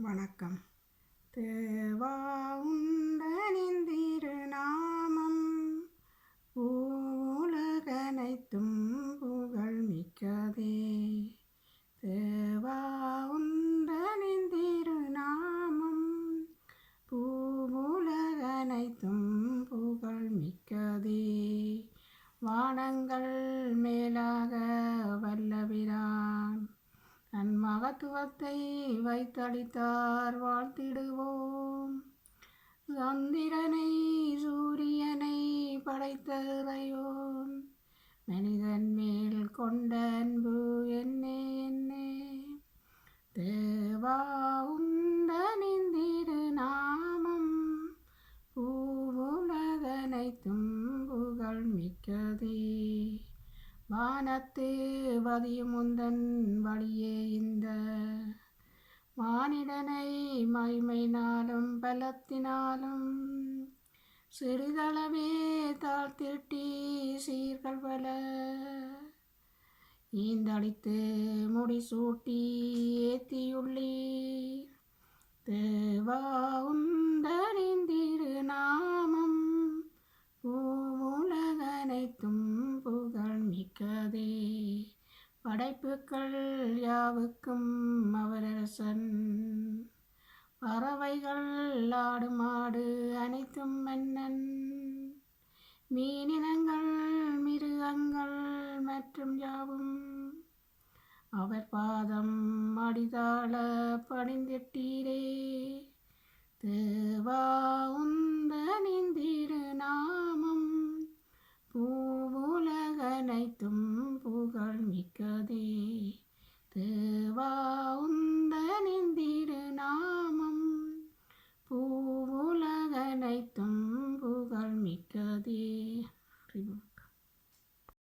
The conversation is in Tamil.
வணக்கம். தேவா உந்தனின் திருநாமம் உலகனைத்தும் புகழ் மிக்கதே. தேவா உந்தனின் திருநாமம் உலகனைத்தும் புகழ் மிக்கதே. வானங்கள் மேலாக வல்லபிரான் மகத்துவத்தை வைத்தளித்தார் வாழ்த்திடுவோம். சந்திரனை சூரியனை படைத்த இறையோன் மனிதன் மேல் கொண்ட அன்பு என்னே என்னே. தேவா உந்தனின் திருநாமம் உலகனைத்தும் புகழ் மிக்கதே. வானத்து பதியும் உந்தன் வழியே இந்த மானிடனை மகிமையினாலும் பலத்தினாலும் சிறிதளவே தாழ்த்திட்டி சீர்கள் பல ஈந்தளித்து முடிசூட்டி ஏத்தியுள்ளீர். தேவா உந்தனின் திருநாமம் உலகனைத்தும் புகழ் மிக்கதே. படைப்புக்கள் யாவுக்கும் அவரரசன், பறவைகள் ஆடு மாடு அனைத்தும் மன்னன், மீனினங்கள் மிருகங்கள் மற்றும் யாவும் அவர் பாதம் அடிதாள பணிந்திட்டீரே. தேவா உந்தனின் திருநாமம் உலகனைத்தும் புகழ் மிக்கதே. தேவா உந்தனின் திருநாமம் உலகனைத்தும் புகழ் மிக்கதே.